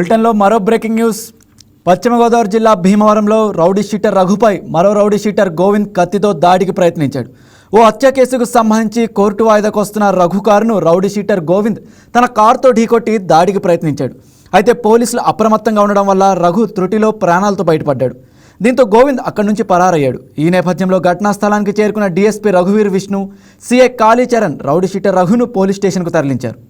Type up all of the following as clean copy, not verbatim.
బులెటిన్లో మరో breaking news. పశ్చిమ గోదావరి జిల్లా భీమవరంలో రౌడీ షీటర్ రఘుపై మరో రౌడీ షీటర్ గోవింద్ కత్తితో దాడికి ప్రయత్నించాడు. ఓ హత్య కేసుకు సంబంధించి కోర్టు వాయిదాకు వస్తున్న రఘు కారును రౌడీ షీటర్ గోవింద్ తన కారుతో ఢీకొట్టి దాడికి ప్రయత్నించాడు. అయితే పోలీసులు అప్రమత్తంగా ఉండడం వల్ల రఘు త్రుటిలో ప్రాణాలతో బయటపడ్డాడు. దీంతో గోవింద్ అక్కడి నుంచి పరారయ్యాడు. ఈ నేపథ్యంలో ఘటనా స్థలానికి చేరుకున్న డీఎస్పీ రఘువీర్ Vishnu, CI Kalicharan rowdy sheeter రఘును పోలీస్ స్టేషన్కు తరలించారు.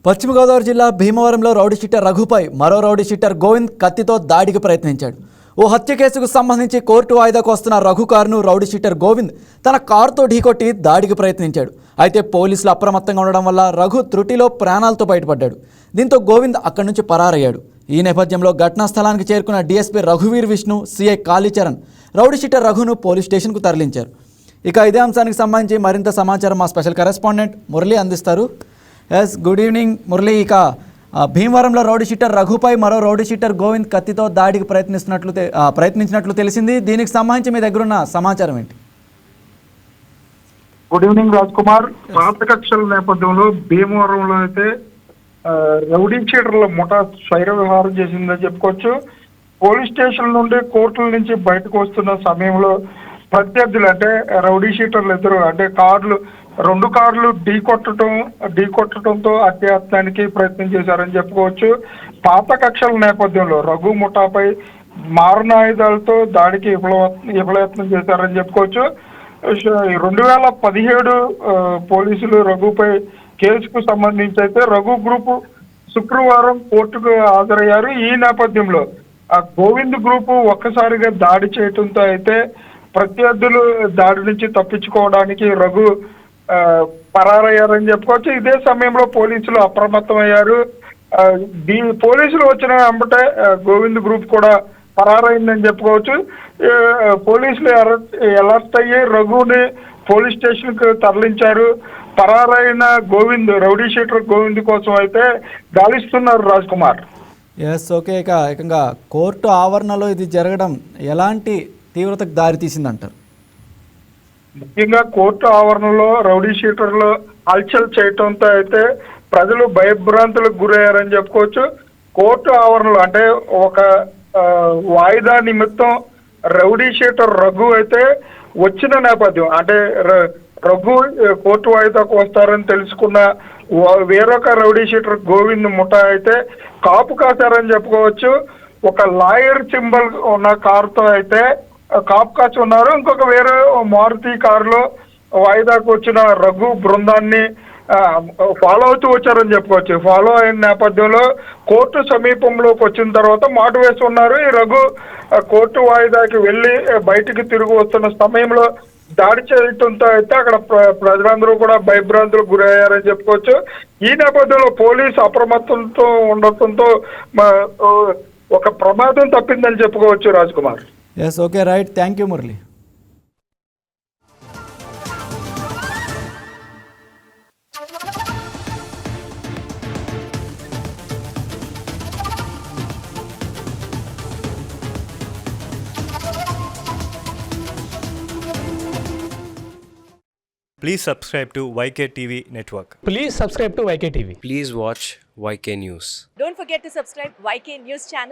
పశ్చిమ గోదావరి జిల్లా భీమవరంలో రౌడీ షీటర్ రఘుపై మరో రౌడీ షీటర్ గోవింద్ కత్తితో దాడికి ప్రయత్నించాడు. ఓ హత్య కేసుకు సంబంధించి కోర్టు వాయిదాకు వస్తున్న రఘు కారును రౌడీ షీటర్ గోవింద్ తన కారుతో ఢీకొట్టి దాడికి ప్రయత్నించాడు. అయితే పోలీసులు అప్రమత్తంగా ఉండడం వల్ల రఘు త్రుటిలో ప్రాణాలతో బయటపడ్డాడు. దీంతో గోవింద్ అక్కడి నుంచి పరారయ్యాడు. ఈ నేపథ్యంలో ఘటనా స్థలానికి చేరుకున్న డీఎస్పీ రఘువీర్ Vishnu, CI Kalicharan rowdy sheeter రఘును పోలీస్ స్టేషన్కు తరలించారు. ఇక ఇదే అంశానికి సంబంధించి మరింత సమాచారం మా స్పెషల్ కరెస్పాండెంట్ మురళి అందిస్తారు. Yes, good evening Murali. ఇక భీమవరంలో రౌడీ షీటర్ రఘుపై మరో రౌడీ షీటర్ గోవింద్ కత్తితో దాడికి ప్రయత్నించినట్లు తెలిసింది. దీనికి సంబంధించి మీ దగ్గర ఉన్న సమాచారం ఏంటి? Good evening Raj Kumar. పాత కక్షల నేపథ్యంలో భీమవరంలో అయితే రౌడీ షీటర్ల ముఠా స్వైర వ్యవహారం చేసిందని చెప్పుకోవచ్చు. పోలీస్ స్టేషన్ నుండి కోర్టుల నుంచి బయటకు వస్తున్న సమయంలో ప్రత్యర్థులు అంటే రౌడీ షీటర్లు ఇద్దరు అంటే రెండు కార్లు ఢీకొట్టడంతో హత్యాయత్నానికి ప్రయత్నం చేశారని చెప్పుకోవచ్చు. పాత కక్షల నేపథ్యంలో రఘు ముఠాపై మారణాయుధాలతో దాడికి విఫలయత్నం చేశారని చెప్పుకోవచ్చు. 2017 పోలీసులు రఘుపై కేసుకు సంబంధించి అయితే రఘు గ్రూపు శుక్రవారం కోర్టుకు హాజరయ్యారు. ఈ నేపథ్యంలో గోవింద్ గ్రూపు ఒక్కసారిగా దాడి చేయడంతో అయితే ప్రత్యర్థులు దాడి నుంచి తప్పించుకోవడానికి రఘు పరారయ్యారని చెప్పుకోవచ్చు. ఇదే సమయంలో పోలీసులు అప్రమత్తమయ్యారు. పోలీసులు వచ్చిన వెంబటే గోవింద్ గ్రూప్ కూడా పరారైందని చెప్పుకోవచ్చు. పోలీసులు అలర్ట్ అయ్యి రఘుని పోలీస్ స్టేషన్ కు తరలించారు. పరారైన గోవింద్ రౌడీ షీటర్ గోవింద్ కోసం అయితే గాలిస్తున్నారు రాజ్ కుమార్. Yes, okay. ఏకంగా కోర్టు ఆవరణలో ఇది జరగడం ఎలాంటి తీవ్రతకు దారి తీసిందంటారు? ముఖ్యంగా కోర్టు ఆవరణలో రౌడీ షీటర్లు హల్చల్ చేయటంతో అయితే ప్రజలు భయభ్రాంతులకు గురయ్యారని చెప్పుకోవచ్చు. కోర్టు ఆవరణలో అంటే ఒక వాయిదా నిమిత్తం రౌడీ షీటర్ రఘు అయితే వచ్చిన నేపథ్యం అంటే రఘు కోర్టు వాయిదాకు వస్తారని తెలుసుకున్న వేరొక రౌడీ షీటర్ గోవింద్ ముఠా అయితే కాపు కాశారని చెప్పుకోవచ్చు. ఒక లాయర్ సింబల్ ఉన్న కారుతో అయితే కాపు కాచి ఉన్నారు. ఇంకొక వేరే మారుతి కారులో వాయిదాకు వచ్చిన రఘు బృందాన్ని ఫాలో అవుతూ వచ్చారని చెప్పుకోవచ్చు. ఫాలో అయిన నేపథ్యంలో కోర్టు సమీపంలోకి వచ్చిన తర్వాత మాటు వేసి ఉన్నారు. ఈ రఘు కోర్టు వాయిదాకి వెళ్ళి బయటికి తిరిగి వస్తున్న సమయంలో దాడి చేయటంతో అయితే అక్కడ ప్రజలందరూ కూడా భయభ్రాంతులకు గురయ్యారని చెప్పుకోవచ్చు. ఈ నేపథ్యంలో పోలీసు అప్రమత్తంతో ఉండటంతో ఒక ప్రమాదం తప్పిందని చెప్పుకోవచ్చు Raj Kumar. Yes, okay, right. Thank you Murali. Please subscribe to YK TV Network. Please subscribe to YK TV. Please watch YK News. Don't forget to subscribe YK News channel.